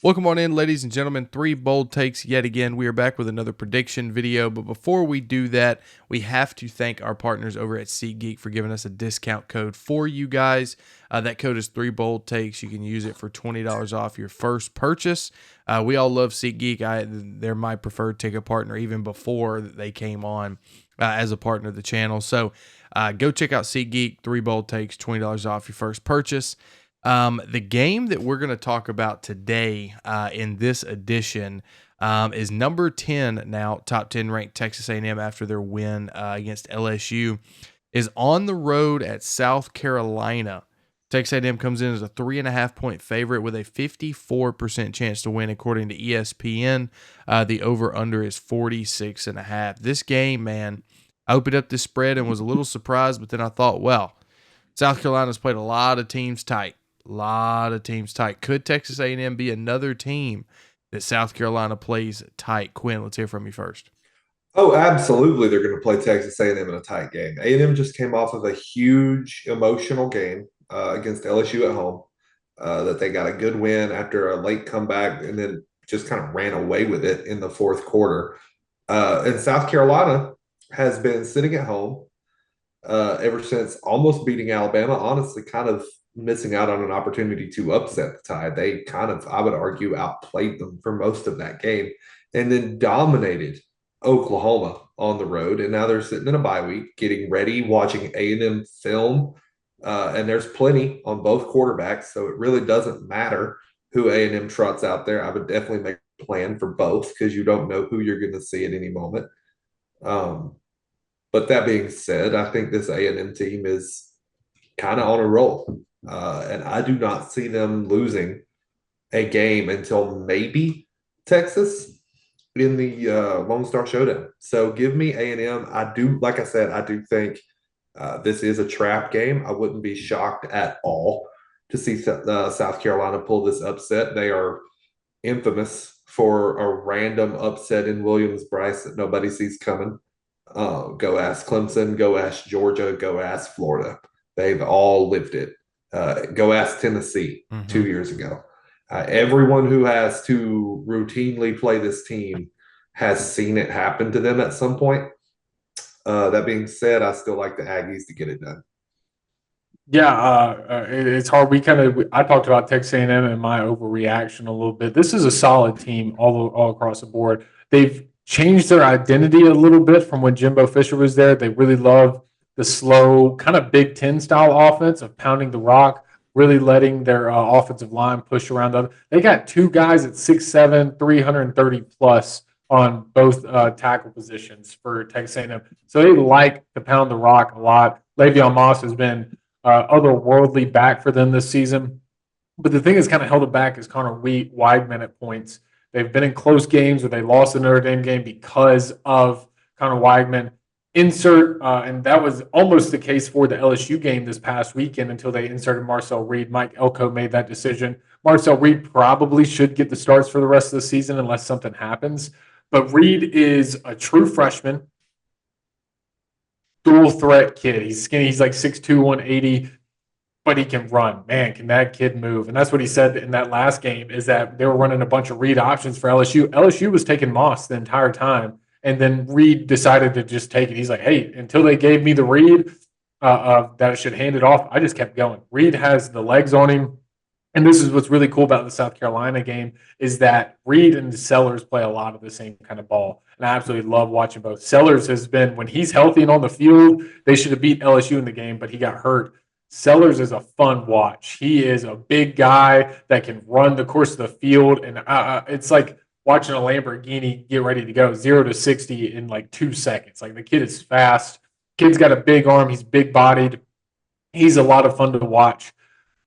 Welcome on in, ladies and gentlemen. Three bold takes yet again. We are back with another prediction video. But before we do that, we have to thank our partners over at SeatGeek for giving us a discount code for you guys. That code is three bold takes. You can use it for $20 off your first purchase. We all love SeatGeek. They're my preferred ticket partner even before they came on as a partner of the channel. So go check out SeatGeek. Three bold takes, $20 off your first purchase. The game that we're going to talk about today in this edition is number 10 now, top 10 ranked Texas A&M after their win against LSU, is on the road at South Carolina. Texas A&M comes in as a 3.5-point favorite with a 54% chance to win according to ESPN. The over-under is 46.5. This game, man, I opened up this spread and was a little surprised, but then I thought, well, South Carolina's played a lot of teams tight. Could Texas A&M be another team that South Carolina plays tight? Quinn, let's hear from you first. Oh, absolutely. They're going to play Texas A&M in a tight game. A&M just came off of a huge emotional game against LSU at home that they got a good win after a late comeback and then just kind of ran away with it in the fourth quarter. And South Carolina has been sitting at home ever since almost beating Alabama, honestly, kind of missing out on an opportunity to upset the Tide. They kind of, I would argue, outplayed them for most of that game and then dominated Oklahoma on the road. And now they're sitting in a bye week, getting ready, watching A&M film. And there's plenty on both quarterbacks, so it really doesn't matter who A&M trots out there. I would definitely make a plan for both because you don't know who you're going to see at any moment. But that being said, I think this A&M team is kind of on a roll. And I do not see them losing a game until maybe Texas in the Lone Star Showdown. So give me A&M. I do, like I said, I do think this is a trap game. I wouldn't be shocked at all to see South Carolina pull this upset. They are infamous for a random upset in Williams-Brice that nobody sees coming. Go ask Clemson, go ask Georgia, go ask Florida. They've all lived it. Go ask Tennessee 2 years ago. Everyone who has to routinely play this team has seen it happen to them at some point. That being said, I still like the Aggies to get it done. Yeah, it's hard. I talked about Texas A&M and my overreaction a little bit. This is a solid team all across the board. They've changed their identity a little bit from when Jimbo Fisher was there. They really love the slow, kind of Big Ten style offense of pounding the rock, really letting their offensive line push around them. They got two guys at 6'7", 330 plus on both tackle positions for Texas A&M. So they like to pound the rock a lot. Le'Veon Moss has been otherworldly back for them this season. But the thing that's kind of held it back is Connor Weigman at points. They've been in close games where they lost the Notre Dame game because of Connor Weigman. And that was almost the case for the LSU game this past weekend until they inserted Marcel Reed. Mike Elko made that decision. Marcel Reed probably should get the starts for the rest of the season unless something happens. But Reed is a true freshman, dual threat kid. He's skinny. He's like 6'2", 180, but he can run. Man, can that kid move? And that's what he said in that last game is that they were running a bunch of Reed options for LSU. LSU was taking Moss the entire time. And then Reed decided to just take it. He's like, hey, until they gave me the read that I should hand it off, I just kept going. Reed has the legs on him. And this is what's really cool about the South Carolina game is that Reed and Sellers play a lot of the same kind of ball. And I absolutely love watching both. Sellers has been, when he's healthy and on the field, they should have beat LSU in the game, but he got hurt. Sellers is a fun watch. He is a big guy that can run the course of the field. And it's like watching a Lamborghini get ready to go 0 to 60 in like 2 seconds. Like the kid is fast. Kid's got a big arm. He's big bodied. He's a lot of fun to watch.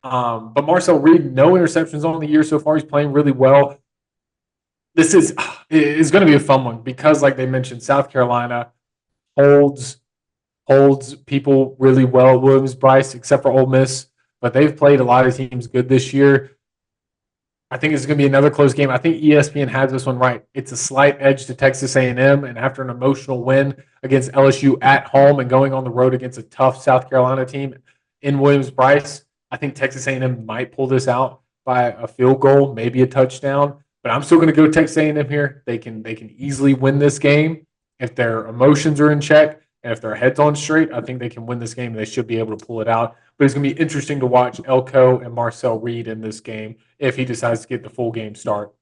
But Marcel Reed, no interceptions on the year so far. He's playing really well. This is going to be a fun one because, like they mentioned, South Carolina holds people really well. Williams-Brice, except for Ole Miss, but they've played a lot of teams good this year. I think it's going to be another close game. I think ESPN has this one right. It's a slight edge to Texas A&M, and after an emotional win against LSU at home and going on the road against a tough South Carolina team in Williams-Brice, I think Texas A&M might pull this out. by a field goal, maybe a touchdown. But I'm still going to go Texas A&M here. They can easily win this game if their emotions are in check and if their heads on straight. I think they can win this game. And they should be able to pull it out. But it's going to be interesting to watch Elko and Marcel Reed in this game if he decides to get the full game start.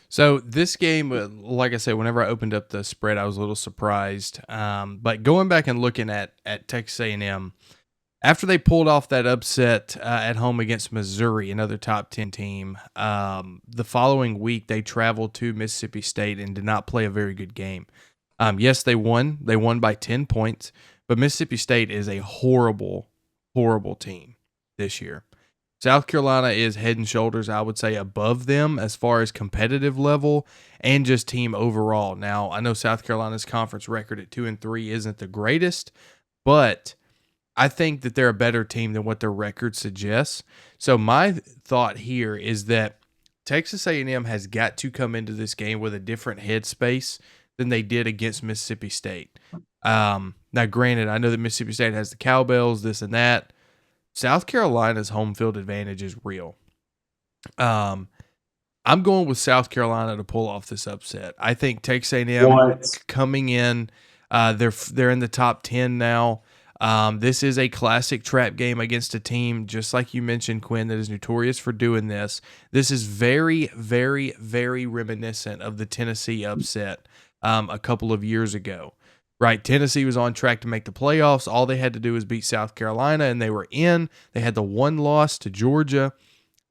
So this game, like I said, whenever I opened up the spread, I was a little surprised. But going back and looking at Texas A&M, after they pulled off that upset at home against Missouri, another top 10 team, the following week they traveled to Mississippi State and did not play a very good game. Yes, they won. They won by 10 points, but Mississippi State is a horrible, horrible team this year. South Carolina is head and shoulders, I would say, above them as far as competitive level and just team overall. Now, I know South Carolina's conference record at 2-3 isn't the greatest, but I think that they're a better team than what their record suggests. So my thought here is that Texas A&M has got to come into this game with a different headspace than they did against Mississippi State. Now, granted, I know that Mississippi State has the cowbells, this and that. South Carolina's home field advantage is real. I'm going with South Carolina to pull off this upset. I think Texas A&M coming in, they're in the top 10 now. This is a classic trap game against a team, just like you mentioned, Quinn, that is notorious for doing this. This is very, very, very reminiscent of the Tennessee upset a couple of years ago. Right, Tennessee was on track to make the playoffs. All they had to do was beat South Carolina, and they were in. They had the one loss to Georgia,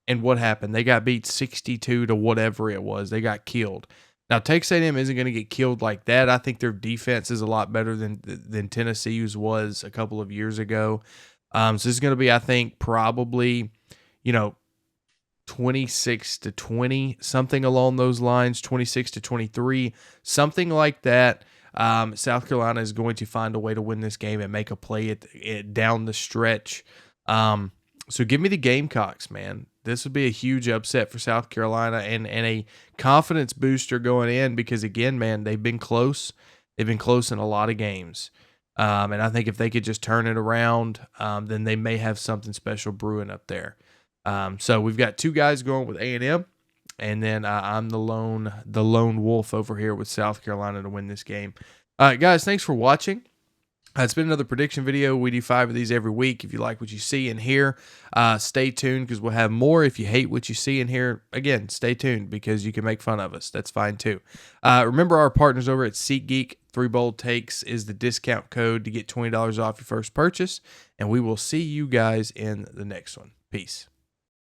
and what happened? They got beat 62 to whatever it was. They got killed. Now, Texas A&M isn't going to get killed like that. I think their defense is a lot better than Tennessee's was a couple of years ago. So this is going to be, I think, probably, 26-20, something along those lines, 26-23, something like that. South Carolina is going to find a way to win this game and make a play down the stretch. So give me the Gamecocks, man. This would be a huge upset for South Carolina and a confidence booster going in because, again, man, they've been close. They've been close in a lot of games. And I think if they could just turn it around, then they may have something special brewing up there. So we've got two guys going with A&M. And then I'm the lone wolf over here with South Carolina to win this game. All right, guys, thanks for watching. It's been another prediction video. We do 5 of these every week. If you like what you see and hear, stay tuned because we'll have more. If you hate what you see and hear, again, stay tuned because you can make fun of us. That's fine too. Remember our partners over at SeatGeek. 3 Bold Takes is the discount code to get $20 off your first purchase. And we will see you guys in the next one. Peace.